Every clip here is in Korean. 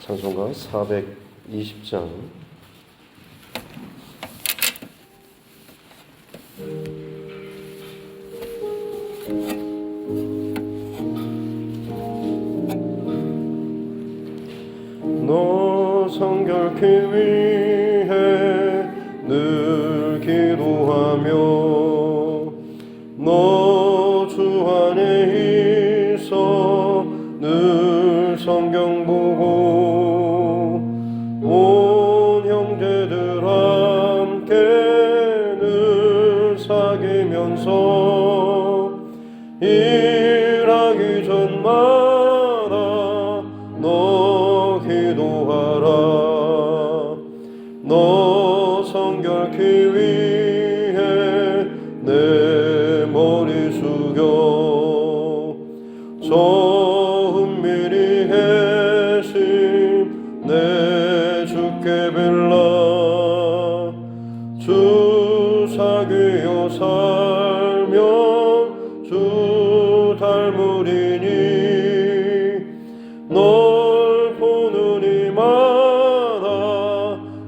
찬송가 420장 너 성결케 위해 늘 기도하며 너 주 안에 있어 늘 성경 보고 온 형제들 함께 늘 사귀면서 일하기 전마다 너 기도하라. 너 성결케 위해 내 머리 숙여 저 은밀히 계신 내 주께 빌라. 주 사귀어 살면 주 닮으리니 널 보는 이마다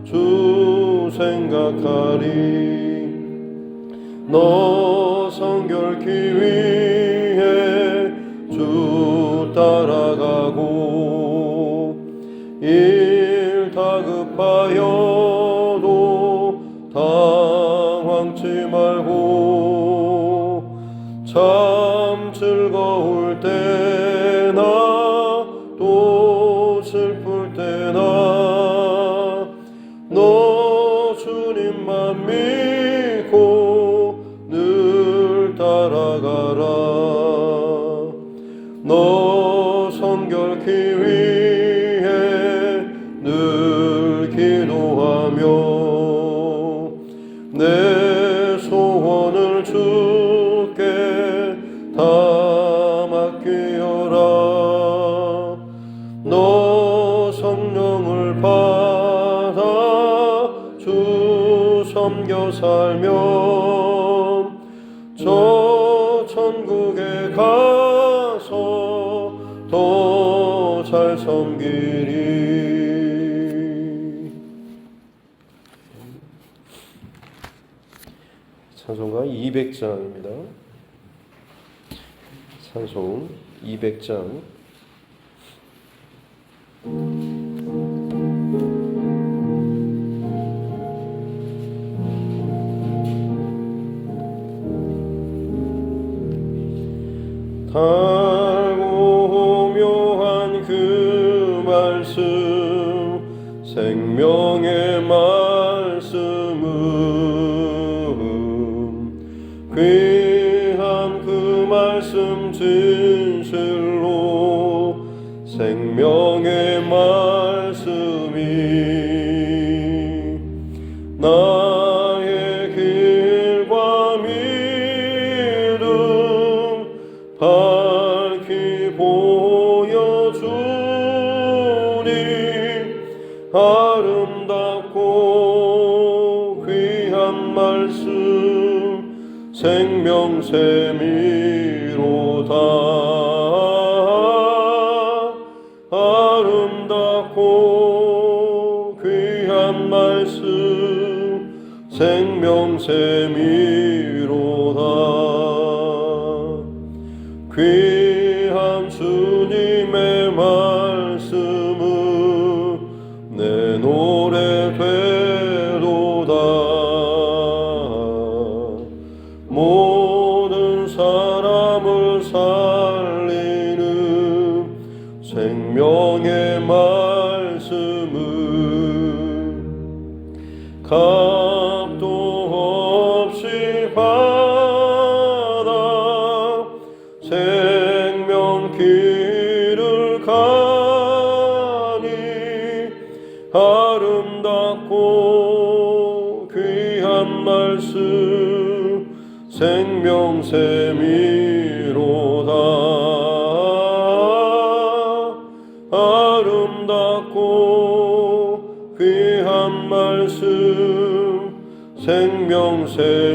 주 생각하리. 너 성결케 위해 주 따라가고 일 다급하여도 당황치 말고 참 즐거울 때나 또 슬플 때나 너 주님만 믿고 늘 따라가라. 너 성결케 위해 늘 기도하며 내 소원을 주께 다 맡기어라. 너 성령을 받아 주 섬겨 살면 저 천국에 가서 더 잘 섬기리. 찬송가 200장입니다. 찬송 200장 달고 묘한 그 말씀 생명의 말씀은 귀한 그 말씀 진실로 생명의 말씀이 나의 길과 믿음 밝히 보여주니 아름답고 귀한 말씀 생명샘이로다. 아름답고 귀한 말씀 생명샘이로다. 귀한 주님의 말씀은 내 노래 되도다. 모든 사람을 살리는 생명의 말씀은 값도 없이 받아 생명 길을 가니 아름답고 귀한 말씀 생명샘이로다. 아름답고 귀한 말씀 생명샘이로다.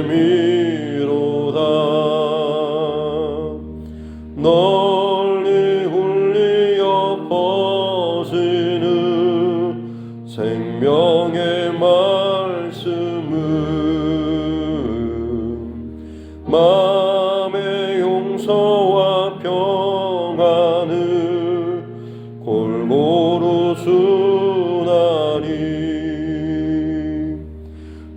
널리 울리어 퍼지는 하늘 골고루 순하니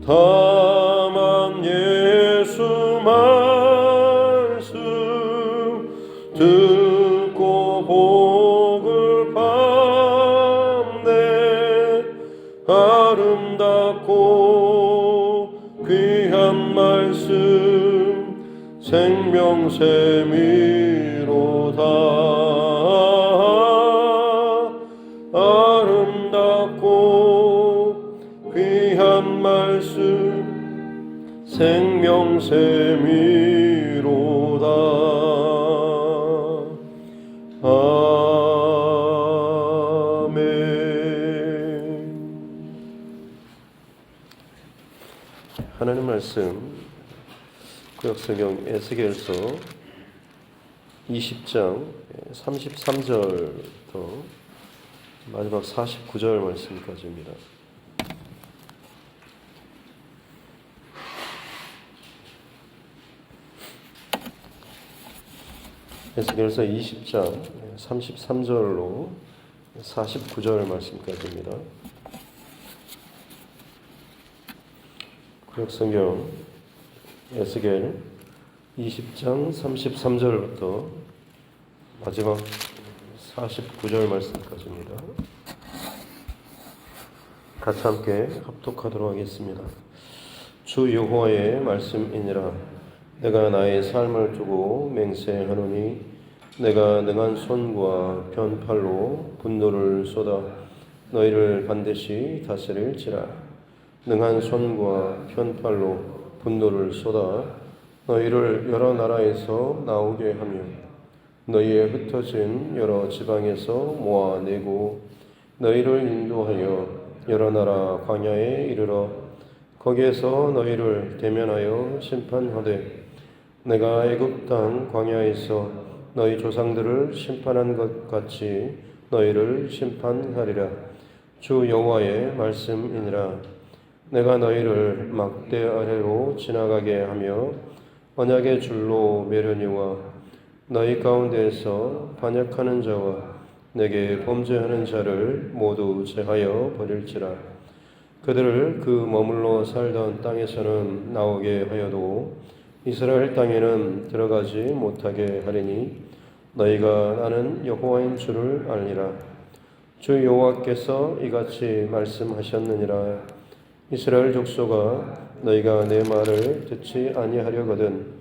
다만 예수 말씀 듣고 복을 받네 아름답고 귀한 말씀 생명샘이로다 아름답고 귀한 말씀 생명샘이로다 아멘. 하나님 말씀 구약성경 에스겔서 20장 33절부터 마지막 49절 말씀까지입니다. 에스겔서 20장 33절로 49절 말씀까지입니다. 구약성경 에스겔 20장 33절부터 마지막 49절 말씀까지입니다. 같이 함께 합독하도록 하겠습니다. 주 여호와의 말씀이니라. 내가 나의 삶을 두고 맹세하노니 내가 능한 손과 변팔로 분노를 쏟아 너희를 반드시 다스릴지라. 능한 손과 편팔로 분노를 쏟아 너희를 여러 나라에서 나오게 하며 너희의 흩어진 여러 지방에서 모아내고 너희를 인도하여 여러 나라 광야에 이르러 거기에서 너희를 대면하여 심판하되 내가 애굽 땅 광야에서 너희 조상들을 심판한 것 같이 너희를 심판하리라. 주 여호와의 말씀이니라. 내가 너희를 막대 아래로 지나가게 하며 언약의 줄로 매려니와 너희 가운데에서 반역하는 자와 내게 범죄하는 자를 모두 제하여 버릴지라. 그들을 그 머물러 살던 땅에서는 나오게 하여도 이스라엘 땅에는 들어가지 못하게 하리니 너희가 나는 여호와인 줄을 알리라. 주 여호와께서 이같이 말씀하셨느니라. 이스라엘 족속아 너희가 내 말을 듣지 아니하려거든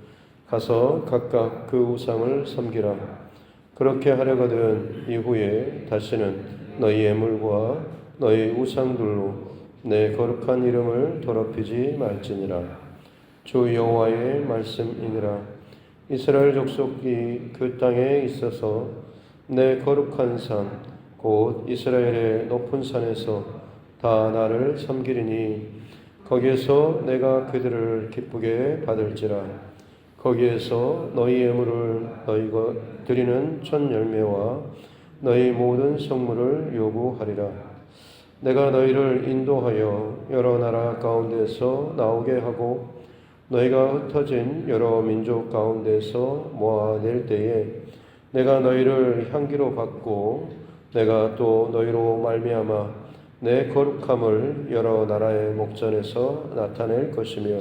가서 각각 그 우상을 섬기라. 그렇게 하려거든 이후에 다시는 너희 애물과 너희 우상들로 내 거룩한 이름을 더럽히지 말지니라. 주 여호와의 말씀이니라. 이스라엘 족속이 그 땅에 있어서 내 거룩한 산 곧 이스라엘의 높은 산에서 다 나를 섬기리니 거기에서 내가 그들을 기쁘게 받을지라. 거기에서 너희 예물을 너희가 드리는 첫 열매와 너희 모든 성물을 요구하리라. 내가 너희를 인도하여 여러 나라 가운데서 나오게 하고 너희가 흩어진 여러 민족 가운데서 모아낼 때에 내가 너희를 향기로 받고 내가 또 너희로 말미암아 내 거룩함을 여러 나라의 목전에서 나타낼 것이며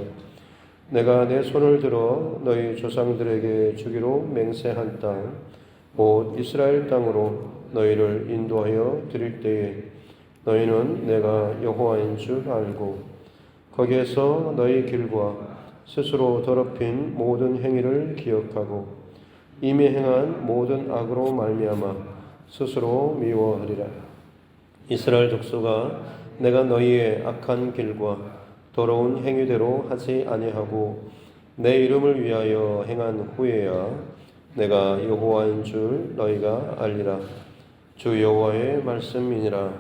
내가 내 손을 들어 너희 조상들에게 주기로 맹세한 땅 곧 이스라엘 땅으로 너희를 인도하여 드릴 때에 너희는 내가 여호와인 줄 알고 거기에서 너희 길과 스스로 더럽힌 모든 행위를 기억하고 이미 행한 모든 악으로 말미암아 스스로 미워하리라. 이스라엘 족속아 내가 너희의 악한 길과 더러운 행위대로 하지 아니하고 내 이름을 위하여 행한 후에야 내가 여호와인 줄 너희가 알리라. 주 여호와의 말씀이니라.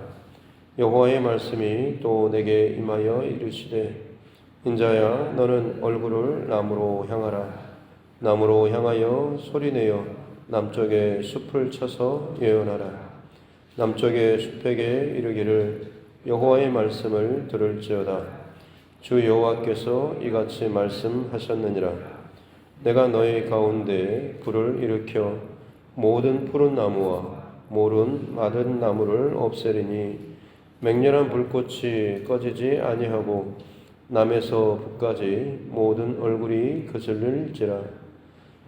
여호와의 말씀이 또 내게 임하여 이르시되 인자야 너는 얼굴을 남으로 향하라. 남으로 향하여 소리내어 남쪽의 숲을 쳐서 예언하라. 남쪽의 숲에게 이르기를 여호와의 말씀을 들을지어다. 주 여호와께서 이같이 말씀하셨느니라. 내가 너희 가운데 불을 일으켜 모든 푸른 나무와 모든 마른 나무를 없애리니 맹렬한 불꽃이 꺼지지 아니하고 남에서 북까지 모든 얼굴이 그슬릴지라.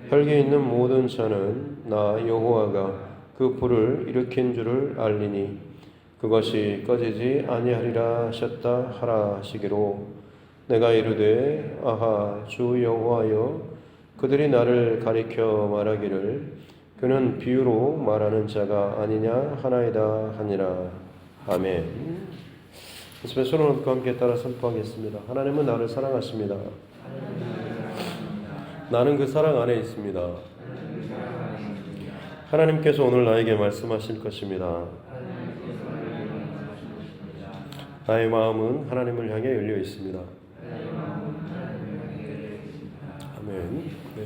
혈기 있는 모든 자는 나 여호와가 그 불을 일으킨 줄을 알리니 그것이 꺼지지 아니하리라 하셨다 하라 하시기로 내가 이르되 아하 주 여호와여 그들이 나를 가리켜 말하기를 그는 비유로 말하는 자가 아니냐 하나이다 하니라. 아멘. 예수님의 손을 얹고 함께 따라 선포하겠습니다. 하나님은 나를 사랑하십니다. 나는 그 사랑 안에 있습니다. 하나님께서 오늘 나에게 말씀하실 것입니다. 나의 마음은 하나님을 향해 열려 있습니다. 아멘. 네.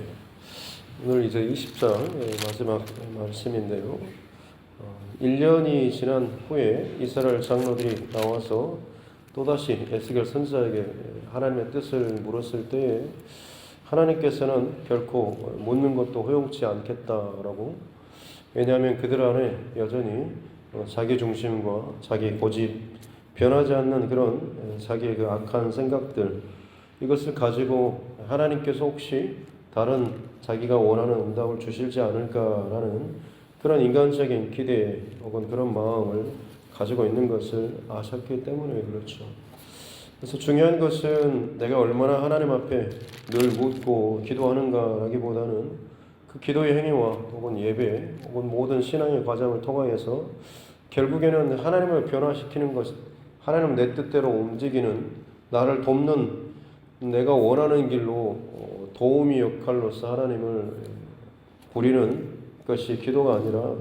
오늘 이제 20장 마지막 말씀인데요. 1년이 지난 후에 이스라엘 장로들이 나와서 또다시 에스겔 선지자에게 하나님의 뜻을 물었을 때에 하나님께서는 결코 묻는 것도 허용치 않겠다라고, 왜냐하면 그들 안에 여전히 자기 중심과 자기 고집, 변하지 않는 그런 자기의 그 악한 생각들, 이것을 가지고 하나님께서 혹시 다른 자기가 원하는 응답을 주실지 않을까라는 그런 인간적인 기대 혹은 그런 마음을 가지고 있는 것을 아셨기 때문에 그렇죠. 그래서 중요한 것은 내가 얼마나 하나님 앞에 늘 묻고 기도하는가라기보다는 그 기도의 행위와 혹은 예배 혹은 모든 신앙의 과정을 통하여서 결국에는 하나님을 변화시키는 것, 하나님 내 뜻대로 움직이는, 나를 돕는, 내가 원하는 길로 도우미 역할로서 하나님을 부리는 것이 기도가 아니라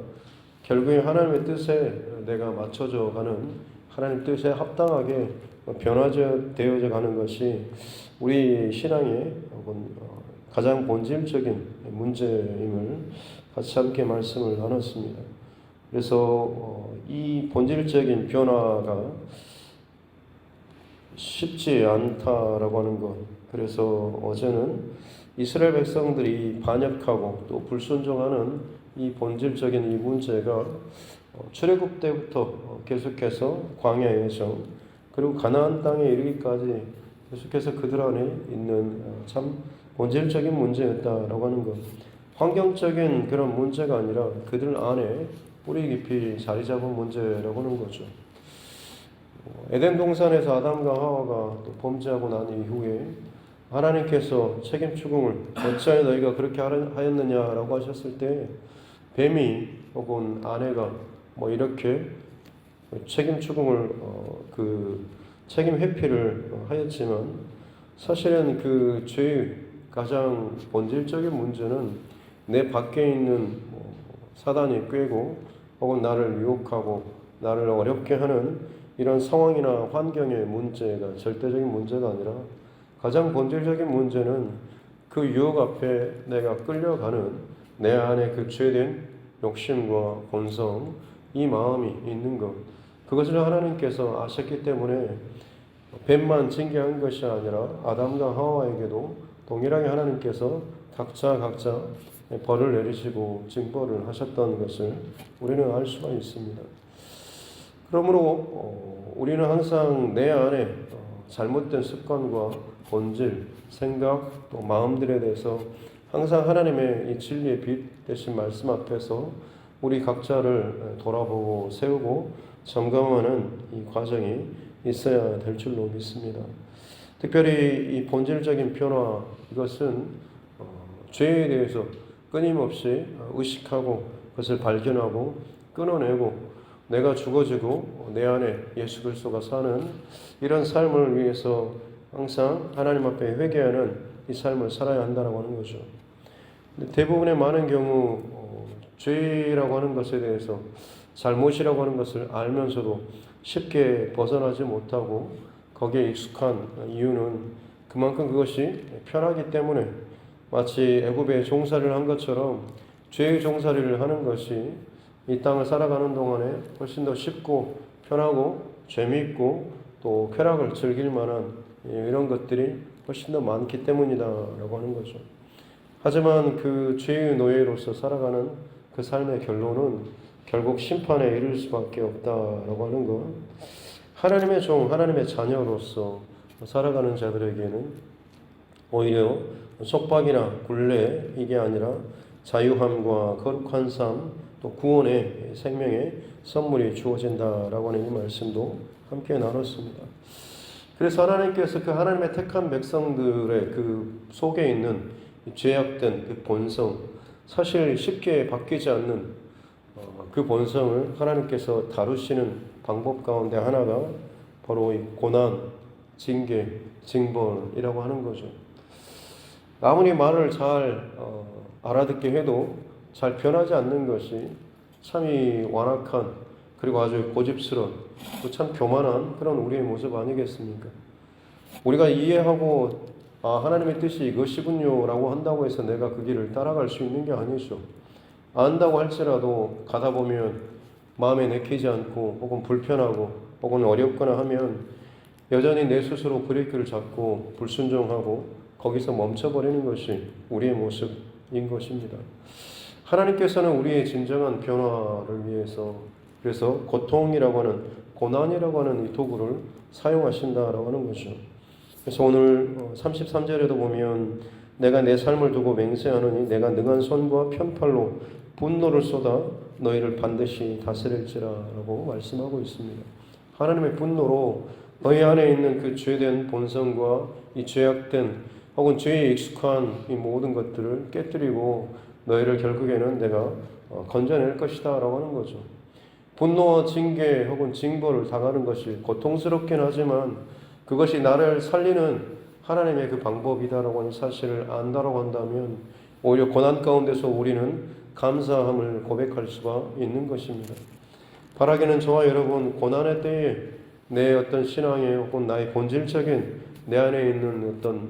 결국에 하나님의 뜻에 내가 맞춰져 가는, 하나님 뜻에 합당하게 변화되어져 가는 것이 우리 신앙의 가장 본질적인 문제임을 같이 함께 말씀을 나눴습니다. 그래서 이 본질적인 변화가 쉽지 않다라고 하는 것, 그래서 어제는 이스라엘 백성들이 반역하고 또 불순종하는 이 본질적인 이 문제가 출애굽 때부터 계속해서 광야에서 그리고 가나안 땅에 이르기까지 계속해서 그들 안에 있는 참 본질적인 문제였다라고 하는 것, 환경적인 그런 문제가 아니라 그들 안에 뿌리 깊이 자리 잡은 문제라고 하는 거죠. 에덴 동산에서 아담과 하와가 또 범죄하고 난 이후에 하나님께서 책임 추궁을 어찌하여 너희가 그렇게 하였느냐라고 하셨을 때 뱀이 혹은 아내가 이렇게 책임 추궁을 그 책임 회피를 하였지만 사실은 그 죄의 가장 본질적인 문제는 내 밖에 있는 사단이 꾀고 혹은 나를 유혹하고 나를 어렵게 하는 이런 상황이나 환경의 문제가 절대적인 문제가 아니라 가장 본질적인 문제는 그 유혹 앞에 내가 끌려가는 내 안에 그 죄된 욕심과 본성, 이 마음이 있는 것, 그것을 하나님께서 아셨기 때문에 뱀만 징계한 것이 아니라 아담과 하와에게도 동일하게 하나님께서 각자 벌을 내리시고 징벌을 하셨던 것을 우리는 알 수가 있습니다. 그러므로 우리는 항상 내 안에 잘못된 습관과 본질, 생각, 또 마음들에 대해서 항상 하나님의 이 진리의 빛 대신 말씀 앞에서 우리 각자를 돌아보고 세우고 점검하는 이 과정이 있어야 될 줄로 믿습니다. 특별히 이 본질적인 변화, 이것은 죄에 대해서 끊임없이 의식하고 그것을 발견하고 끊어내고 내가 죽어지고 내 안에 예수 그리스도가 사는 이런 삶을 위해서 항상 하나님 앞에 회개하는 이 삶을 살아야 한다고 하는 거죠. 근데 대부분의 많은 경우 죄라고 하는 것에 대해서, 잘못이라고 하는 것을 알면서도 쉽게 벗어나지 못하고 거기에 익숙한 이유는 그만큼 그것이 편하기 때문에, 마치 애굽에 종살이를 한 것처럼 죄의 종살이를 하는 것이 이 땅을 살아가는 동안에 훨씬 더 쉽고 편하고 재미있고 또 쾌락을 즐길 만한 이런 것들이 훨씬 더 많기 때문이다라고 하는 거죠. 하지만 그 죄의 노예로서 살아가는 그 삶의 결론은 결국 심판에 이를 수밖에 없다라고 하는 것. 하나님의 종, 하나님의 자녀로서 살아가는 자들에게는 오히려 속박이나 굴레 이게 아니라 자유함과 거룩한 삶, 또 구원의 생명의 선물이 주어진다라고 하는 이 말씀도 함께 나눴습니다. 그래서 하나님께서 그 하나님의 택한 백성들의 그 속에 있는 죄악된 그 본성, 사실 쉽게 바뀌지 않는 그 본성을 하나님께서 다루시는 방법 가운데 하나가 바로 이 고난, 징계, 징벌이라고 하는 거죠. 아무리 말을 잘 알아듣게 해도 잘 변하지 않는 것이 참이 완악한, 그리고 아주 고집스러운, 또 참 교만한 그런 우리의 모습 아니겠습니까? 우리가 이해하고 하나님의 뜻이 이것이군요 라고 한다고 해서 내가 그 길을 따라갈 수 있는 게 아니죠. 안다고 할지라도 가다 보면 마음에 내키지 않고 혹은 불편하고 혹은 어렵거나 하면 여전히 내 스스로 브레이크를 잡고 불순종하고 거기서 멈춰버리는 것이 우리의 모습인 것입니다. 하나님께서는 우리의 진정한 변화를 위해서, 그래서 고통이라고 하는, 고난이라고 하는 이 도구를 사용하신다라고 하는 거죠. 그래서 오늘 33절에도 보면 내가 내 삶을 두고 맹세하노니 내가 능한 손과 편팔로 분노를 쏟아 너희를 반드시 다스릴지라라고 말씀하고 있습니다. 하나님의 분노로 너희 안에 있는 그 죄된 본성과 이 죄악된 혹은 죄에 익숙한 이 모든 것들을 깨뜨리고 너희를 결국에는 내가 건져낼 것이다 라고 하는 거죠. 분노와 징계 혹은 징벌을 당하는 것이 고통스럽긴 하지만 그것이 나를 살리는 하나님의 그 방법이다라고 하는 사실을 안다라고 한다면 오히려 고난 가운데서 우리는 감사함을 고백할 수가 있는 것입니다. 바라기는 저와 여러분 고난의 때에 내 어떤 신앙의 혹은 나의 본질적인 내 안에 있는 어떤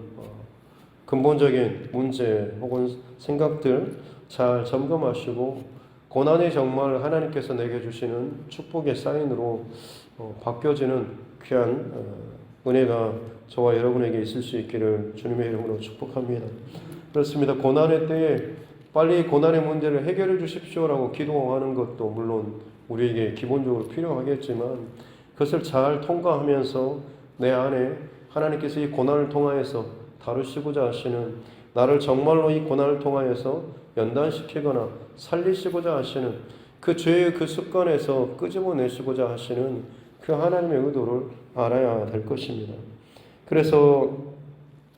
근본적인 문제 혹은 생각들 잘 점검하시고 고난이 정말 하나님께서 내게 주시는 축복의 사인으로 바뀌어지는 귀한 은혜가 저와 여러분에게 있을 수 있기를 주님의 이름으로 축복합니다. 그렇습니다. 고난의 때에 빨리 고난의 문제를 해결해 주십시오라고 기도하는 것도 물론 우리에게 기본적으로 필요하겠지만 그것을 잘 통과하면서 내 안에 하나님께서 이 고난을 통하여서 다루시고자 하시는, 나를 정말로 이 고난을 통하여서 연단시키거나 살리시고자 하시는 그 죄의 그 습관에서 끄집어내시고자 하시는 그 하나님의 의도를 알아야 될 것입니다. 그래서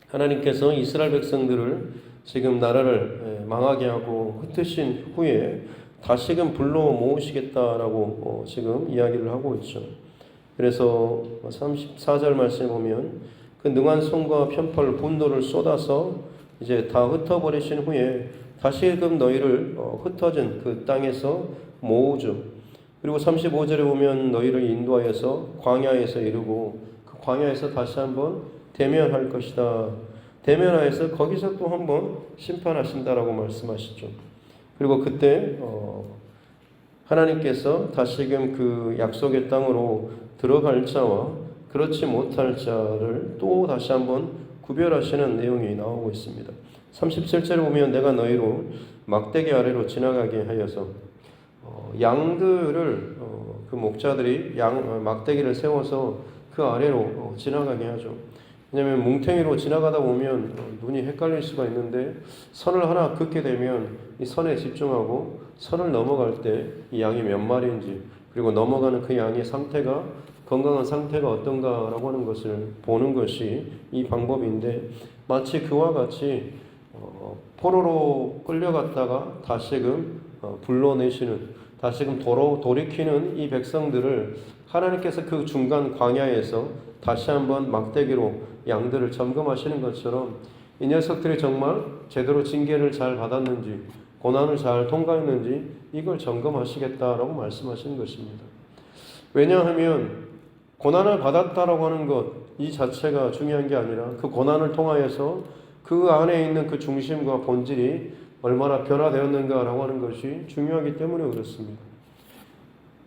하나님께서 이스라엘 백성들을 지금 나라를 망하게 하고 흩으신 후에 다시금 불러 모으시겠다라고 지금 이야기를 하고 있죠. 그래서 34절 말씀에 보면 그 능한 손과 편팔 분노를 쏟아서 이제 다 흩어버리신 후에 다시금 너희를 흩어진 그 땅에서 모으죠. 그리고 35절에 보면 너희를 인도하여서 광야에서 이루고 그 광야에서 다시 한번 대면할 것이다. 대면하여서 거기서 또 한번 심판하신다라고 말씀하시죠. 그리고 그때 하나님께서 다시금 그 약속의 땅으로 들어갈 자와 그렇지 못할 자를 또 다시 한번 구별하시는 내용이 나오고 있습니다. 37절에 보면 내가 너희로 막대기 아래로 지나가게 하여서 양들을 그 목자들이 막대기를 세워서 그 아래로 지나가게 하죠. 왜냐하면 뭉탱이로 지나가다 보면 눈이 헷갈릴 수가 있는데 선을 하나 긋게 되면 이 선에 집중하고 선을 넘어갈 때 이 양이 몇 마리인지 그리고 넘어가는 그 양의 상태가 건강한 상태가 어떤가라고 하는 것을 보는 것이 이 방법인데 마치 그와 같이 포로로 끌려갔다가 다시금 불러내시는 다시금 돌이키는 이 백성들을 하나님께서 그 중간 광야에서 다시 한번 막대기로 양들을 점검하시는 것처럼 이 녀석들이 정말 제대로 징계를 잘 받았는지 고난을 잘 통과했는지 이걸 점검하시겠다라고 말씀하시는 것입니다. 왜냐하면 고난을 받았다라고 하는 것 이 자체가 중요한 게 아니라 그 고난을 통하여서 그 안에 있는 그 중심과 본질이 얼마나 변화되었는가라고 하는 것이 중요하기 때문에 그렇습니다.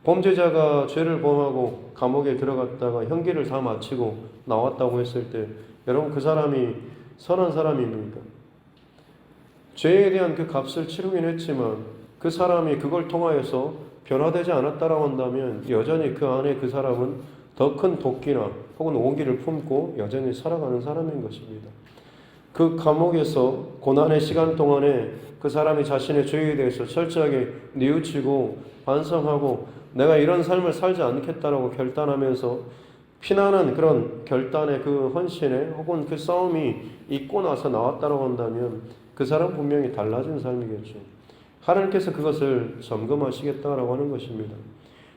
범죄자가 죄를 범하고 감옥에 들어갔다가 형기를 다 마치고 나왔다고 했을 때 여러분 그 사람이 선한 사람입니까? 죄에 대한 그 값을 치르긴 했지만 그 사람이 그걸 통하여서 변화되지 않았다라고 한다면 여전히 그 안에 그 사람은 더 큰 도끼나 혹은 오기를 품고 여전히 살아가는 사람인 것입니다. 그 감옥에서 고난의 시간 동안에 그 사람이 자신의 죄에 대해서 철저하게 뉘우치고 반성하고 내가 이런 삶을 살지 않겠다라고 결단하면서 피나는 그런 결단의 그 헌신에 혹은 그 싸움이 있고 나서 나왔다라고 한다면 그 사람 분명히 달라진 삶이겠죠. 하나님께서 그것을 점검하시겠다라고 하는 것입니다.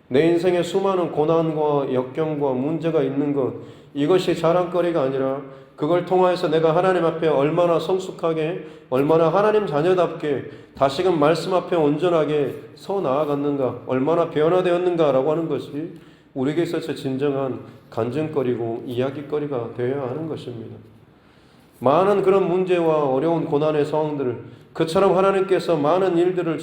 내 인생에 수많은 고난과 역경과 문제가 있는 것, 이것이 자랑거리가 아니라 그걸 통하여서 내가 하나님 앞에 얼마나 성숙하게, 얼마나 하나님 자녀답게 다시금 말씀 앞에 온전하게 서 나아갔는가, 얼마나 변화되었는가라고 하는 것이 우리에게 있어서 진정한 간증거리고 이야기거리가 되어야 하는 것입니다. 많은 그런 문제와 어려운 고난의 상황들을 그처럼 하나님께서 많은 일들을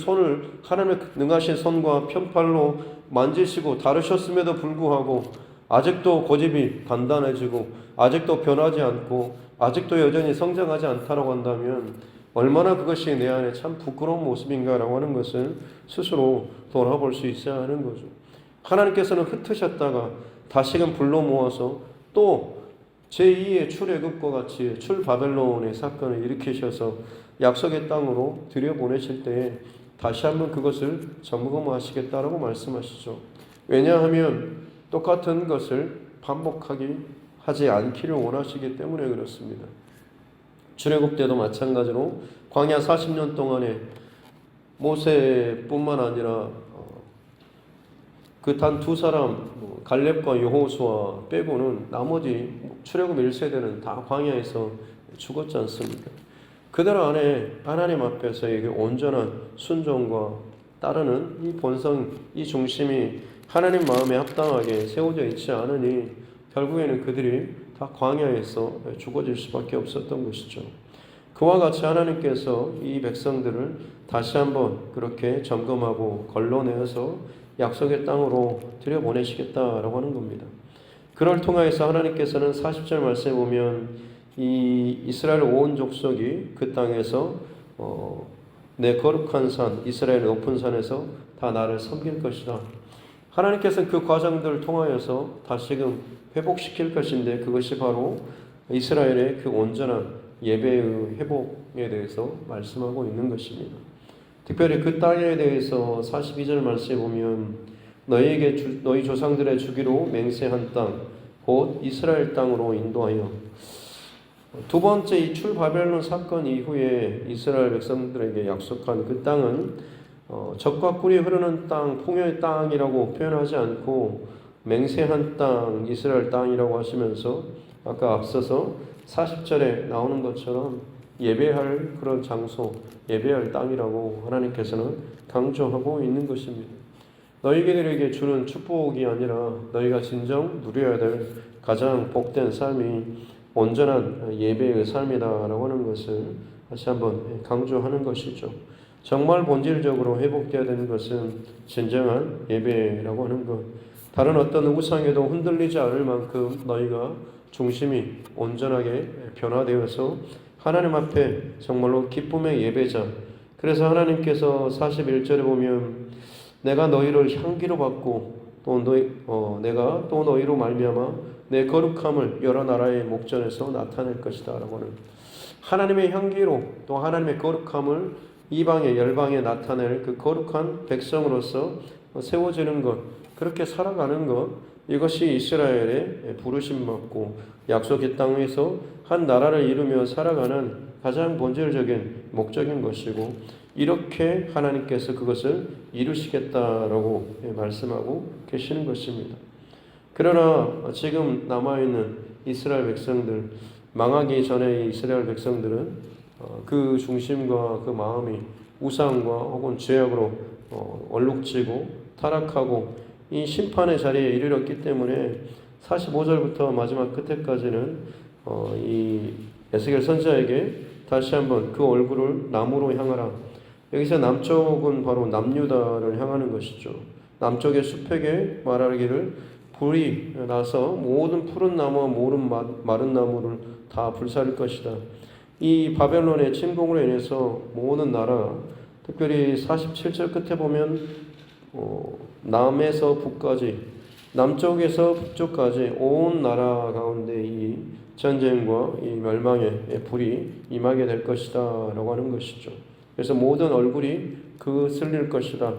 하나님의 능하신 손과 편팔로 만지시고 다루셨음에도 불구하고 아직도 고집이 단단해지고 아직도 변하지 않고 아직도 여전히 성장하지 않다라고 한다면 얼마나 그것이 내 안에 참 부끄러운 모습인가라고 하는 것을 스스로 돌아볼 수 있어야 하는 거죠. 하나님께서는 흩으셨다가 다시금 불러 모아서 또 제2의 출애굽과 같이 출바벨론의 사건을 일으키셔서 약속의 땅으로 들여보내실 때에 다시 한번 그것을 점검하시겠다라고 말씀하시죠. 왜냐하면 똑같은 것을 하지 않기를 원하시기 때문에 그렇습니다. 출애굽 때도 마찬가지로 광야 40년 동안에 모세뿐만 아니라 그 단 두 사람 갈렙과 여호수아 빼고는 나머지 출애굽 1세대는 다 광야에서 죽었지 않습니까? 그들 안에 하나님 앞에서의 온전한 순종과 따르는 이 본성, 이 중심이 하나님 마음에 합당하게 세워져 있지 않으니 결국에는 그들이 다 광야에서 죽어질 수밖에 없었던 것이죠. 그와 같이 하나님께서 이 백성들을 다시 한번 그렇게 점검하고 걸러내어서 약속의 땅으로 들여보내시겠다라고 하는 겁니다. 그를 통하여서 하나님께서는 40절 말씀에 보면 이 이스라엘 온 족속이 그 땅에서 내 거룩한 산 이스라엘 높은 산에서 다 나를 섬길 것이다. 하나님께서는 그 과정들을 통하여서 다시금 회복시킬 것인데 그것이 바로 이스라엘의 그 온전한 예배의 회복에 대해서 말씀하고 있는 것입니다. 특별히 그 땅에 대해서 42절 말씀에 보면 너희에게 너희 조상들의 주기로 맹세한 땅 곧 이스라엘 땅으로 인도하여 두 번째 이 출바벨론 사건 이후에 이스라엘 백성들에게 약속한 그 땅은 젖과 꿀이 흐르는 땅, 풍요의 땅이라고 표현하지 않고 맹세한 땅, 이스라엘 땅이라고 하시면서 아까 앞서서 40절에 나오는 것처럼 예배할 그런 장소, 예배할 땅이라고 하나님께서는 강조하고 있는 것입니다. 너희들에게 주는 축복이 아니라 너희가 진정 누려야 될 가장 복된 삶이 온전한 예배의 삶이다라고 하는 것을 다시 한번 강조하는 것이죠. 정말 본질적으로 회복되어야 되는 것은 진정한 예배라고 하는 것. 다른 어떤 우상에도 흔들리지 않을 만큼 너희가 중심이 온전하게 변화되어서 하나님 앞에 정말로 기쁨의 예배자. 그래서 하나님께서 41절에 보면 내가 너희를 향기로 받고 내가 또 너희로 말미암아 내 거룩함을 여러 나라의 목전에서 나타낼 것이다 라고 하는 하나님의 향기로 또 하나님의 거룩함을 이방의 열방에 나타낼 그 거룩한 백성으로서 세워지는 것, 그렇게 살아가는 것, 이것이 이스라엘의 부르심 받고 약속의 땅에서 한 나라를 이루며 살아가는 가장 본질적인 목적인 것이고 이렇게 하나님께서 그것을 이루시겠다라고 말씀하고 계시는 것입니다. 그러나 지금 남아있는 이스라엘 백성들, 망하기 전에 이스라엘 백성들은 그 중심과 그 마음이 우상과 혹은 죄악으로 얼룩지고 타락하고 이 심판의 자리에 이르렀기 때문에 45절부터 마지막 끝에까지는 이 에스겔 선지자에게 다시 한번 그 얼굴을 남으로 향하라. 여기서 남쪽은 바로 남유다를 향하는 것이죠. 남쪽의 숲에게 말하기를 불이 나서 모든 푸른 나무와 모든 마른 나무를 다 불살릴 것이다. 이 바벨론의 침공으로 인해서 모든 나라, 특별히 47절 끝에 보면 남에서 북까지, 남쪽에서 북쪽까지 온 나라 가운데 이 전쟁과 이 멸망의 불이 임하게 될 것이다 라고 하는 것이죠. 그래서 모든 얼굴이 그 쓸릴 것이다.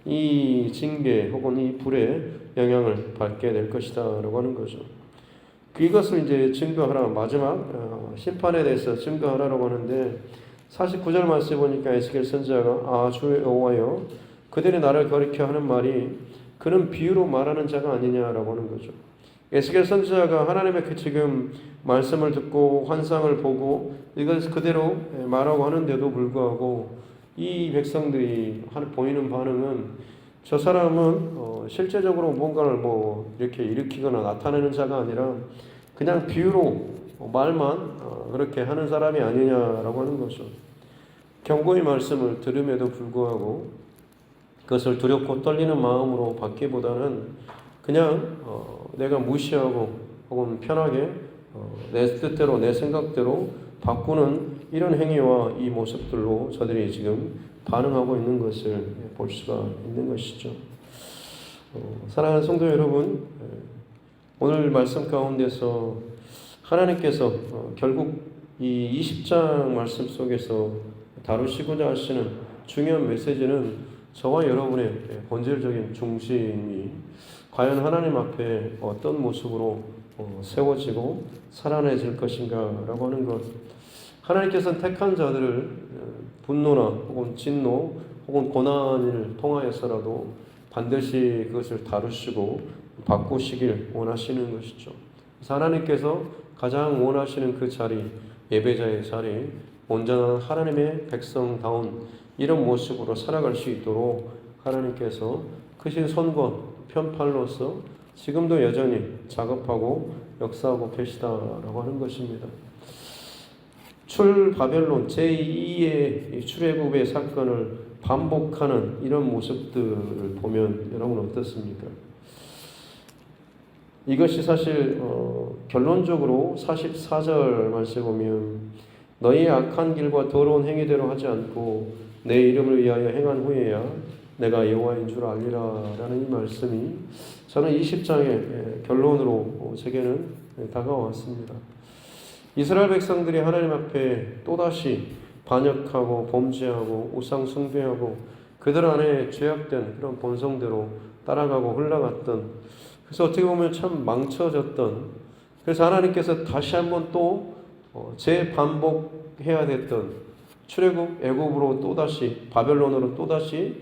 이 징계 혹은 이 불의 영향을 받게 될 것이다 라고 하는 거죠. 이것을 이제 증거하라, 마지막 심판에 대해서 증거하라라고 하는데 49절 말씀에 보니까 에스겔 선지자가 주 여호와여 그들이 나를 거리켜 하는 말이 그는 비유로 말하는 자가 아니냐라고 하는 거죠. 에스겔 선지자가 하나님의 그 지금 말씀을 듣고 환상을 보고 이것을 그대로 말하고 하는데도 불구하고 이 백성들이 보이는 반응은 저 사람은 실제적으로 뭔가를 이렇게 일으키거나 나타내는 자가 아니라 그냥 비유로 말만 그렇게 하는 사람이 아니냐라고 하는 거죠. 경고의 말씀을 들음에도 불구하고 그것을 두렵고 떨리는 마음으로 받기보다는 그냥 내가 무시하고 혹은 편하게 내 뜻대로 내 생각대로 바꾸는 이런 행위와 이 모습들로 저들이 지금 반응하고 있는 것을 볼 수가 있는 것이죠. 사랑하는 성도 여러분, 오늘 말씀 가운데서 하나님께서 결국 이 20장 말씀 속에서 다루시고자 하시는 중요한 메시지는 저와 여러분의 본질적인 중심이 과연 하나님 앞에 어떤 모습으로 세워지고 살아내질 것인가 라고 하는 것. 하나님께서는 택한 자들을 분노나 혹은 진노 혹은 고난을 통하여서라도 반드시 그것을 다루시고 바꾸시길 원하시는 것이죠. 그래서 하나님께서 가장 원하시는 그 자리, 예배자의 자리, 온전한 하나님의 백성다운 이런 모습으로 살아갈 수 있도록 하나님께서 크신 손과 편팔로서 지금도 여전히 작업하고 역사하고 계시다라고 하는 것입니다. 바벨론 제2의 출애굽의 사건을 반복하는 이런 모습들을 보면 여러분 어떻습니까? 이것이 사실 결론적으로 44절 말씀에 보면 너희의 악한 길과 더러운 행위대로 하지 않고 내 이름을 위하여 행한 후에야 내가 여호와인 줄 알리라 라는 이 말씀이 저는 20장의 결론으로 제게는 다가왔습니다. 이스라엘 백성들이 하나님 앞에 또다시 반역하고 범죄하고 우상 숭배하고 그들 안에 죄악된 그런 본성대로 따라가고 흘러갔던, 그래서 어떻게 보면 참 망쳐졌던, 그래서 하나님께서 다시 한번 또 재반복해야 됐던 출애굽 애굽으로 또다시 바벨론으로 또다시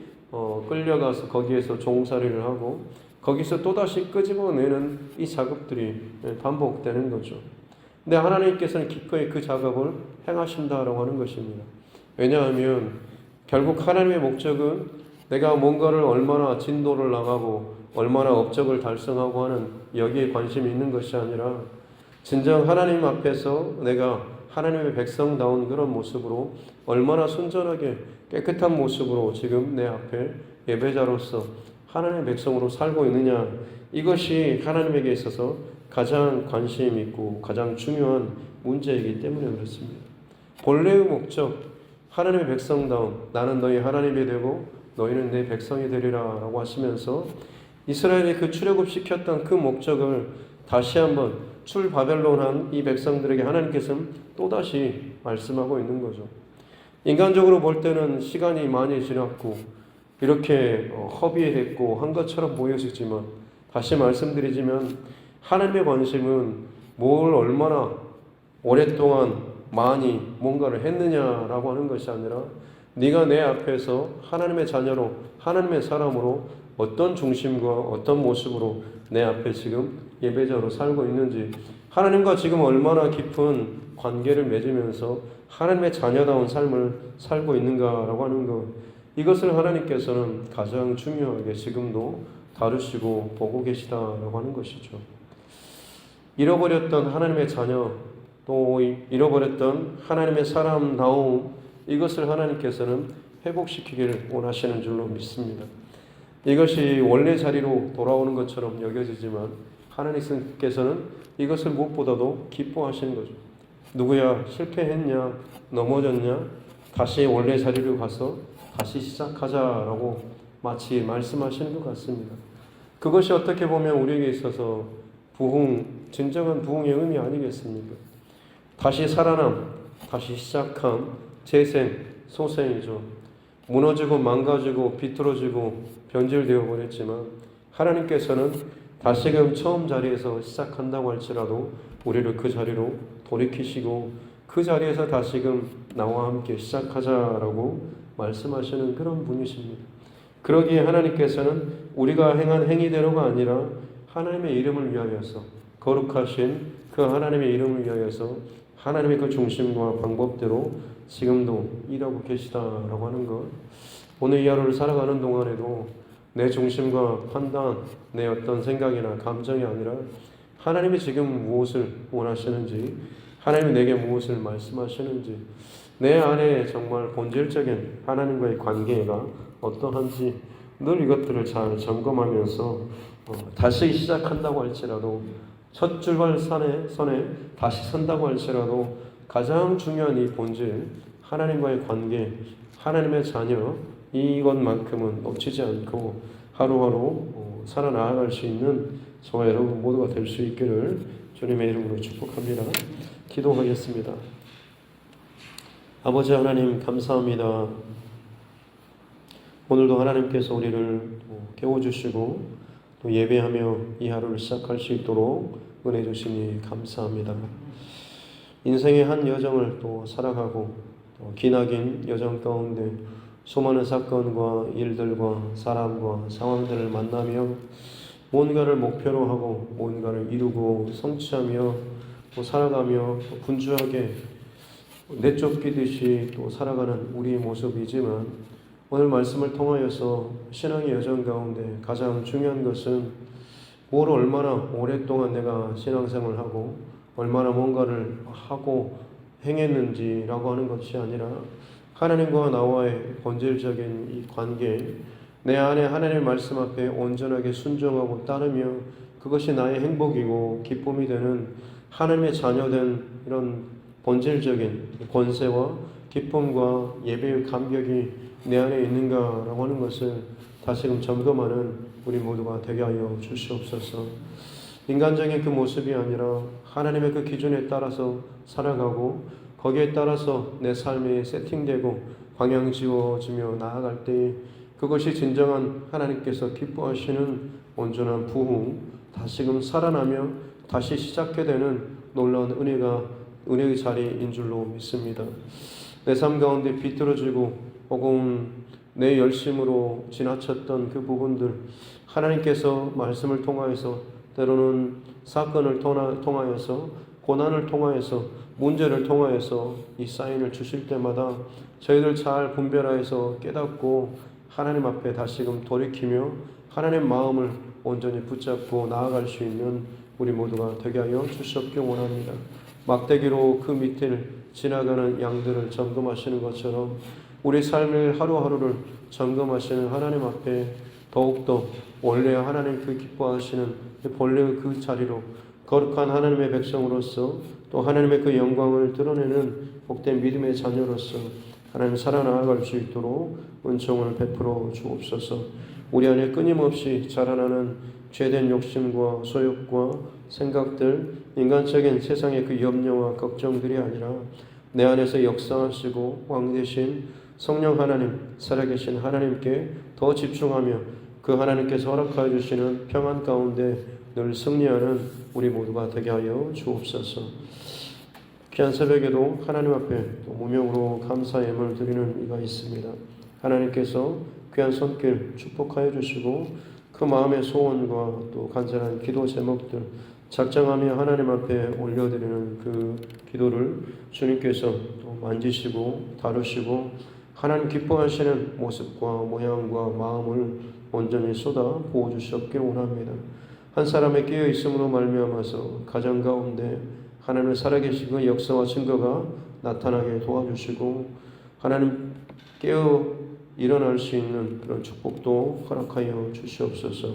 끌려가서 거기에서 종살이를 하고 거기서 또다시 끄집어내는 이 작업들이 반복되는 거죠. 근데 하나님께서는 기꺼이 그 작업을 행하신다라고 하는 것입니다. 왜냐하면 결국 하나님의 목적은 내가 뭔가를 얼마나 진도를 나가고 얼마나 업적을 달성하고 하는 여기에 관심이 있는 것이 아니라 진정 하나님 앞에서 내가 하나님의 백성다운 그런 모습으로 얼마나 순전하게 깨끗한 모습으로 지금 내 앞에 예배자로서 하나님의 백성으로 살고 있느냐, 이것이 하나님에게 있어서 가장 관심 있고 가장 중요한 문제이기 때문에 그렇습니다. 본래의 목적, 하나님의 백성다운 나는 너희 하나님이 되고 너희는 내 백성이 되리라 라고 하시면서 이스라엘이 그 출애굽시켰던 그 목적을 다시 한번 출바벨론한 이 백성들에게 하나님께서는 또다시 말씀하고 있는 거죠. 인간적으로 볼 때는 시간이 많이 지났고 이렇게 허비했고 한 것처럼 보여지지만 다시 말씀드리지만 하나님의 관심은 뭘 얼마나 오랫동안 많이 뭔가를 했느냐라고 하는 것이 아니라 네가 내 앞에서 하나님의 자녀로 하나님의 사람으로 어떤 중심과 어떤 모습으로 내 앞에 지금 예배자로 살고 있는지, 하나님과 지금 얼마나 깊은 관계를 맺으면서 하나님의 자녀다운 삶을 살고 있는가라고 하는 것, 이것을 하나님께서는 가장 중요하게 지금도 다루시고 보고 계시다라고 하는 것이죠. 잃어버렸던 하나님의 자녀, 또 잃어버렸던 하나님의 사람다움, 이것을 하나님께서는 회복시키기를 원하시는 줄로 믿습니다. 이것이 원래 자리로 돌아오는 것처럼 여겨지지만 하나님께서는 이것을 무엇보다도 기뻐하시는 거죠. 누구야 실패했냐, 넘어졌냐, 다시 원래 자리로 가서 다시 시작하자라고 마치 말씀하시는 것 같습니다. 그것이 어떻게 보면 우리에게 있어서 진정한 부흥의 의미 아니겠습니까? 다시 살아남, 다시 시작함, 재생, 소생이죠. 무너지고 망가지고 비틀어지고 변질되어 버렸지만 하나님께서는 다시금 처음 자리에서 시작한다고 할지라도 우리를 그 자리로 돌이키시고 그 자리에서 다시금 나와 함께 시작하자라고 말씀하시는 그런 분이십니다. 그러기에 하나님께서는 우리가 행한 행위대로가 아니라 하나님의 이름을 위하여서 거룩하신 그 하나님의 이름을 위하여서 하나님의 그 중심과 방법대로 지금도 일하고 계시다라고 하는 것. 오늘 이 하루를 살아가는 동안에도 내 중심과 판단, 내 어떤 생각이나 감정이 아니라 하나님이 지금 무엇을 원하시는지, 하나님이 내게 무엇을 말씀하시는지, 내 안에 정말 본질적인 하나님과의 관계가 어떠한지 늘 이것들을 잘 점검하면서 다시 시작한다고 할지라도 첫 출발선에 다시 선다고 할지라도 가장 중요한 이 본질, 하나님과의 관계, 하나님의 자녀, 이것만큼은 놓치지 않고 하루하루 살아나갈 수 있는 저와 여러분 모두가 될 수 있기를 주님의 이름으로 축복합니다. 기도하겠습니다. 아버지 하나님 감사합니다. 오늘도 하나님께서 우리를 깨워주시고 또 예배하며 이 하루를 시작할 수 있도록 은혜 주시니 감사합니다. 인생의 한 여정을 또 살아가고 또 기나긴 여정 가운데 수많은 사건과 일들과 사람과 상황들을 만나며 뭔가를 목표로 하고 뭔가를 이루고 성취하며 또 살아가며 또 분주하게 내쫓기듯이 또 살아가는 우리의 모습이지만 오늘 말씀을 통하여서 신앙의 여정 가운데 가장 중요한 것은 뭘 얼마나 오랫동안 내가 신앙생활을 하고 얼마나 뭔가를 하고 행했는지라고 하는 것이 아니라 하나님과 나와의 본질적인 이 관계, 내 안에 하나님의 말씀 앞에 온전하게 순종하고 따르며 그것이 나의 행복이고 기쁨이 되는 하나님의 자녀된 이런 본질적인 권세와 기쁨과 예배의 감격이 내 안에 있는가라고 하는 것을 다시금 점검하는 우리 모두가 되게 하여 주시옵소서. 인간적인 그 모습이 아니라 하나님의 그 기준에 따라서 살아가고 거기에 따라서 내 삶이 세팅되고 방향 지워지며 나아갈 때 그것이 진정한 하나님께서 기뻐하시는 온전한 부흥, 다시금 살아나며 다시 시작게 되는 놀라운 은혜의 자리인 줄로 믿습니다. 내 삶 가운데 비틀어지고 혹은 내 열심으로 지나쳤던 그 부분들 하나님께서 말씀을 통하여서 때로는 사건을 통하여서 고난을 통하여서 문제를 통하여서 이 사인을 주실 때마다 저희들 잘 분별하여서 깨닫고 하나님 앞에 다시금 돌이키며 하나님의 마음을 온전히 붙잡고 나아갈 수 있는 우리 모두가 되게 하여 주시옵기 원합니다. 막대기로 그 밑을 지나가는 양들을 점검하시는 것처럼 우리 삶을 하루하루를 점검하시는 하나님 앞에 더욱더 원래 하나님 그 기뻐하시는 본래의 그 자리로 거룩한 하나님의 백성으로서 또 하나님의 그 영광을 드러내는 복된 믿음의 자녀로서 하나님 살아나갈 수 있도록 은총을 베풀어 주옵소서. 우리 안에 끊임없이 자라나는 죄된 욕심과 소욕과 생각들, 인간적인 세상의 그 염려와 걱정들이 아니라 내 안에서 역사하시고 왕 되신 성령 하나님, 살아계신 하나님께 더 집중하며 그 하나님께서 허락하여 주시는 평안 가운데 늘 승리하는 우리 모두가 되게 하여 주옵소서. 귀한 새벽에도 하나님 앞에 또 무명으로 감사의 예물을 드리는 이가 있습니다. 하나님께서 귀한 손길 축복하여 주시고 그 마음의 소원과 또 간절한 기도 제목들 작정하며 하나님 앞에 올려드리는 그 기도를 주님께서 또 만지시고 다루시고 하나님 기뻐하시는 모습과 모양과 마음을 온전히 쏟아 부어주시옵길 원합니다. 한 사람의 깨어 있음으로 말미암아서 가정 가운데 하나님의 살아계신 그 역사와 증거가 나타나게 도와주시고 하나님 깨어 일어날 수 있는 그런 축복도 허락하여 주시옵소서.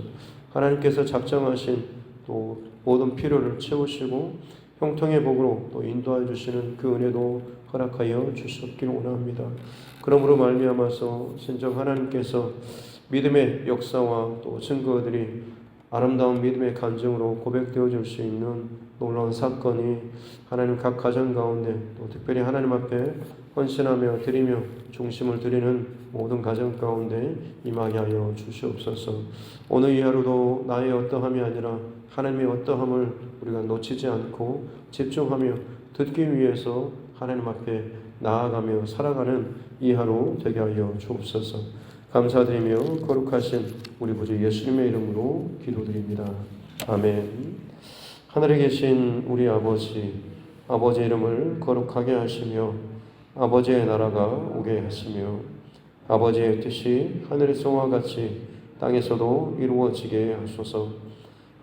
하나님께서 작정하신 또 모든 필요를 채우시고 형통의 복으로 또 인도하여 주시는 그 은혜도 허락하여 주셨길 원합니다. 그러므로 말미암아서 진정 하나님께서 믿음의 역사와 또 증거들이 아름다운 믿음의 간증으로 고백되어질 수 있는 놀라운 사건이 하나님 각 가정 가운데 또 특별히 하나님 앞에 헌신하며 드리며 중심을 드리는 모든 가정 가운데 임하게 하여 주시옵소서. 오늘 이 하루도 나의 어떠함이 아니라 하나님의 어떠함을 우리가 놓치지 않고 집중하며 듣기 위해서 하나님 앞에 나아가며 살아가는 이 하루 되게 하여 주옵소서. 감사드리며 거룩하신 우리 구주 예수님의 이름으로 기도드립니다. 아멘. 하늘에 계신 우리 아버지, 아버지의 이름을 거룩하게 하시며 아버지의 나라가 오게 하시며 아버지의 뜻이 하늘에서와 같이 땅에서도 이루어지게 하소서.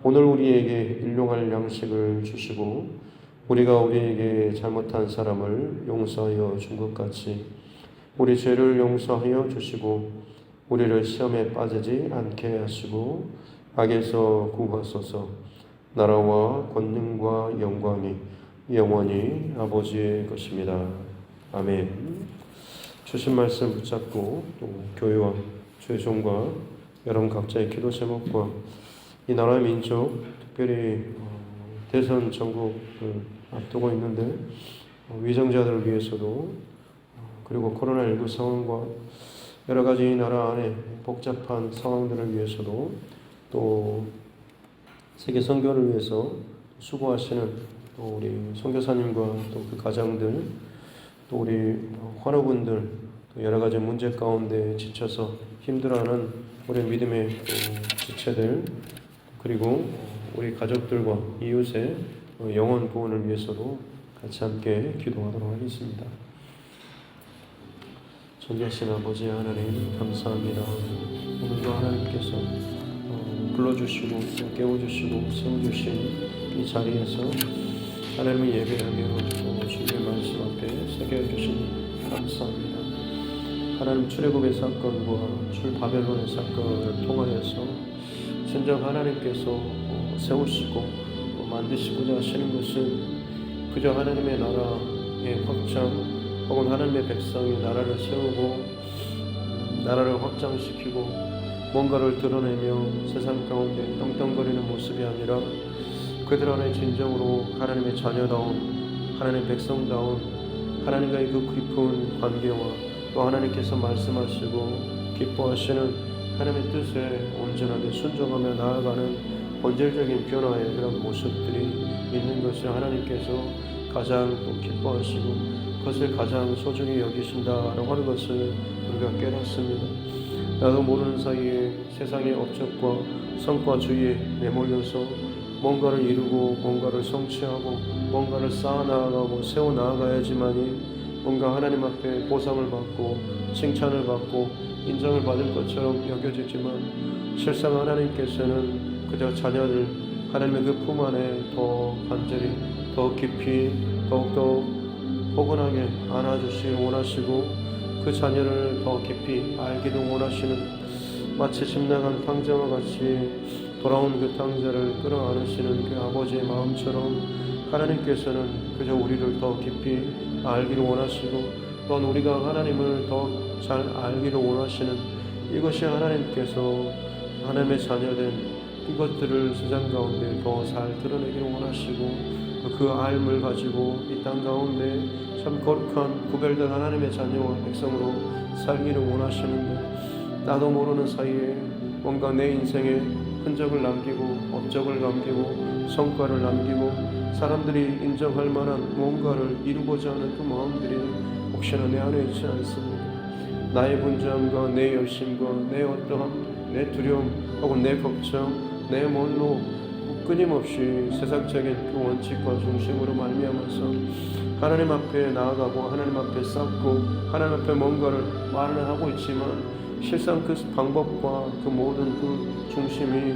오늘 우리에게 일용할 양식을 주시고 우리가 우리에게 잘못한 사람을 용서하여 준 것 같이 우리 죄를 용서하여 주시고 우리를 시험에 빠지지 않게 하시고 악에서 구하소서. 나라와 권능과 영광이 영원히 아버지의 것입니다. 아멘. 주신 말씀 붙잡고 또 교회와 주의 종과 여러분 각자의 기도 제목과 이 나라의 민족 특별히 대선 전국을 앞두고 있는데 위정자들을 위해서도 그리고 코로나19 상황과 여러 가지 이 나라 안에 복잡한 상황들을 위해서도 또 세계 선교를 위해서 수고하시는 또 우리 선교사님과 또 그 가장들 또 우리 환우분들 또 여러 가지 문제 가운데 지쳐서 힘들어하는 우리 믿음의 지체들 그리고 우리 가족들과 이웃의 영혼 구원을 위해서도 같이 함께 기도하도록 하겠습니다. 전지하신 아버지 하나님 감사합니다. 오늘도 하나님께서 불러주시고 깨워주시고 세워주신 이 자리에서 하나님을 예배하며 또 주님의 말씀 앞에 새겨 주시니 감사합니다. 하나님 출애굽의 사건과 출바벨론의 사건을 통하여서 진정 하나님께서 세우시고 만드시고자 하시는 것은 그저 하나님의 나라의 확장 혹은 하나님의 백성이 나라를 세우고 나라를 확장시키고 뭔가를 드러내며 세상 가운데 떵떵거리는 모습이 아니라 그들 안에 진정으로 하나님의 자녀다운 하나님의 백성다운 하나님과의 그 깊은 관계와 또 하나님께서 말씀하시고 기뻐하시는 하나님의 뜻에 온전하게 순종하며 나아가는 본질적인 변화의 그런 모습들이 있는 것을 하나님께서 가장 또 기뻐하시고 그것을 가장 소중히 여기신다라고 하는 것을 우리가 깨닫습니다. 나도 모르는 사이에 세상의 업적과 성과주의에 내몰려서 뭔가를 이루고 뭔가를 성취하고 뭔가를 쌓아나가고 세워나가야지만이 뭔가 하나님 앞에 보상을 받고 칭찬을 받고 인정을 받을 것처럼 여겨지지만 실상 하나님께서는 그저 자녀를 하나님의 그 품 안에 더 간절히 더 깊이 더욱더 포근하게 안아주시길 원하시고 그 자녀를 더 깊이 알기도 원하시는 마치 집 나간 탕자와 같이 돌아온 그 탕자를 끌어안으시는 그 아버지의 마음처럼 하나님께서는 그저 우리를 더 깊이 알기를 원하시고 또한 우리가 하나님을 더 잘 알기를 원하시는 이것이 하나님께서 하나님의 자녀된 이것들을 세상 가운데 더 잘 드러내기를 원하시고 그 알을 가지고 이 땅 가운데 참 거룩한 구별된 하나님의 자녀와 백성으로 살기를 원하시는데 나도 모르는 사이에 뭔가 내 인생에 흔적을 남기고 업적을 남기고 성과를 남기고 사람들이 인정할 만한 뭔가를 이루고자 하는 그 마음들이 혹시나 내 안에 있지 않습니까? 나의 분주함과 내 열심과 내 어떠함, 내 두려움 혹은 내 걱정, 내 몰로 끊임없이 세상적인 그 원칙과 중심으로 말미암아서 하나님 앞에 나아가고 하나님 앞에 쌓고 하나님 앞에 뭔가를 말을 하고 있지만 실상 그 방법과 그 모든 그 중심이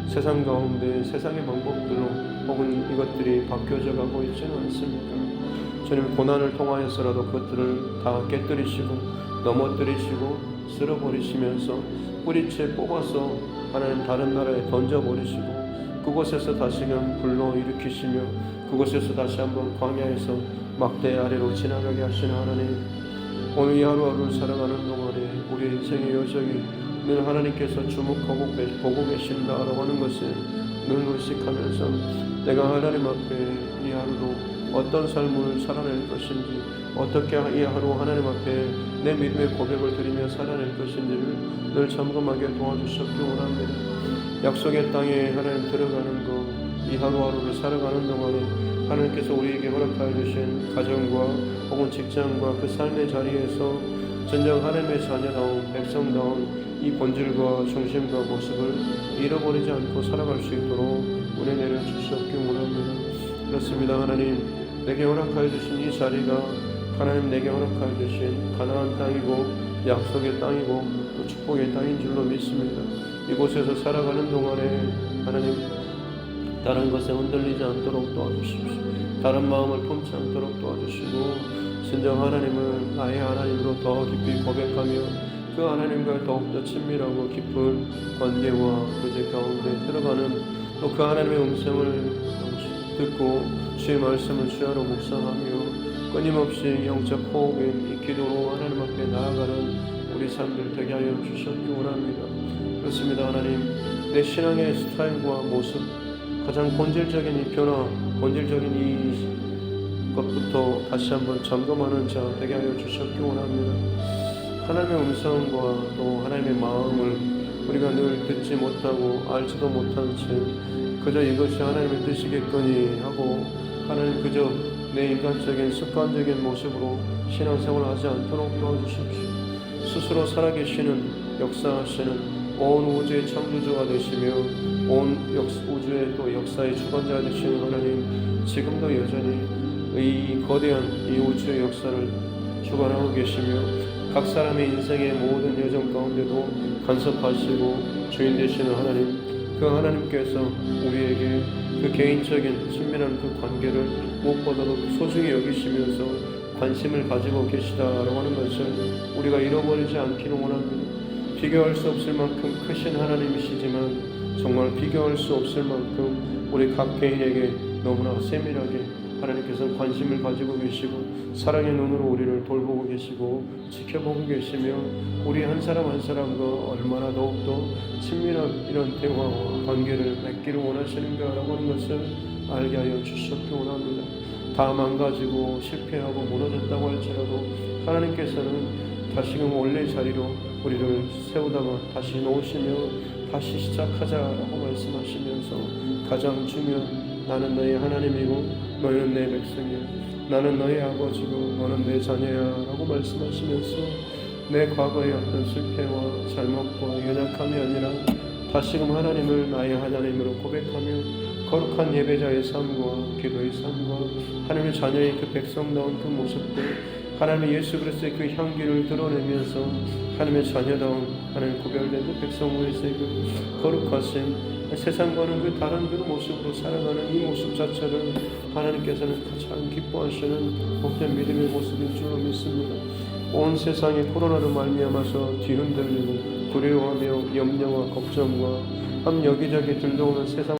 세상 가운데 세상의 방법들로 혹은 이것들이 바뀌어져 가고 있지는 않습니까? 주님 고난을 통하여서라도 그것들을 다 깨뜨리시고 넘어뜨리시고 쓸어버리시면서 뿌리채 뽑아서 하나님 다른 나라에 던져버리시고 그곳에서 다시금 불러일으키시며 그곳에서 다시 한번 광야에서 막대 아래로 지나가게 하시는 하나님, 오늘 이 하루하루를 살아가는 동안에 우리 인생의 여정이 늘 하나님께서 주목하고 보고 계신다라고 하는 것을 늘 의식하면서 내가 하나님 앞에 이 하루로 어떤 삶을 살아낼 것인지, 어떻게 이 하루 하나님 앞에 내 믿음의 고백을 드리며 살아낼 것인지를 늘 점검하게 도와주셨기 원합니다. 약속의 땅에 하나님 들어가는 것, 이 하루하루를 살아가는 동안에 하나님께서 우리에게 허락하여 주신 가정과 혹은 직장과 그 삶의 자리에서 진정 하나님의 자녀다운 백성다운 이 본질과 중심과 모습을 잃어버리지 않고 살아갈 수 있도록 은혜 내려주셨기 원합니다. 그렇습니다. 하나님, 내게 허락하여 주신 이 자리가 하나님 내게 허락하여 주신 가나안 땅이고 약속의 땅이고 또 축복의 땅인 줄로 믿습니다. 이곳에서 살아가는 동안에 하나님, 다른 것에 흔들리지 않도록 도와주십시오. 다른 마음을 품지 않도록 도와주시고 진정 하나님을 나의 하나님으로 더 깊이 고백하며 그 하나님과 더욱더 친밀하고 깊은 관계와 교제 가운데 들어가는 또 그 하나님의 음성을 듣고 주의 말씀을 주야로 묵상하며 끊임없이 영적 호흡인 이 기도로 하나님 앞에 나아가는 우리 삶들 되게 하여 주셨기 원합니다. 그렇습니다. 하나님, 내 신앙의 스타일과 모습, 가장 본질적인 이 변화, 본질적인 이 것부터 다시 한번 점검하는 자 되게 하여 주셨기 원합니다. 하나님의 음성과 또 하나님의 마음을 우리가 늘 듣지 못하고 알지도 못한 채 그저 이것이 하나님의 뜻이겠거니 하고 하나님 그저 내 인간적인 습관적인 모습으로 신앙생활을 하지 않도록 도와주십시오. 스스로 살아계시는 역사하시는 온 우주의 창조주가 되시며 온 우주의 또 역사의 주관자가 되시는 하나님, 지금도 여전히 이 거대한 이 우주의 역사를 주관하고 계시며 각 사람의 인생의 모든 여정 가운데도 간섭하시고 주인 되시는 하나님, 그 하나님께서 우리에게 그 개인적인 친밀한 그 관계를 무엇보다도 소중히 여기시면서 관심을 가지고 계시다라고 하는 것을 우리가 잃어버리지 않기를 원합니다. 비교할 수 없을 만큼 크신 하나님이시지만 정말 비교할 수 없을 만큼 우리 각 개인에게 너무나 세밀하게 하나님께서 관심을 가지고 계시고 사랑의 눈으로 우리를 돌보고 계시고 지켜보고 계시며 우리 한 사람 한 사람과 얼마나 더욱더 친밀한 이런 대화와 관계를 맺기를 원하시는가라고 하는 것을 알게 하여 주셨기 원합니다. 다 망가지고 실패하고 무너졌다고 할지라도 하나님께서는 다시금 원래 자리로 우리를 세우다가 다시 놓으시며 다시 시작하자라고 말씀하시면서 가장 중요한 나는 너의 하나님이고 너는 내 백성이야, 나는 너의 아버지고 너는 내 자녀야 라고 말씀하시면서 내 과거의 어떤 실패와 잘못과 연약함이 아니라 다시금 하나님을 나의 하나님으로 고백하며 거룩한 예배자의 삶과 기도의 삶과 하나님의 자녀의 그 백성다운 그 모습들, 하나님의 예수 그리스도의 그 향기를 드러내면서 하나님의 자녀다운 하나님 구별된 그 백성으로서의 그 거룩하신 세상과는 그 다른 그 모습으로 살아가는 이 모습 자체를 하나님께서는 가장 기뻐하시는 복된 믿음의 모습인 줄로 믿습니다. 온 세상이 코로나로 말미암아서 뒤흔들리고 두려워하며 염려와 걱정과 한 여기저기 들려오는 세상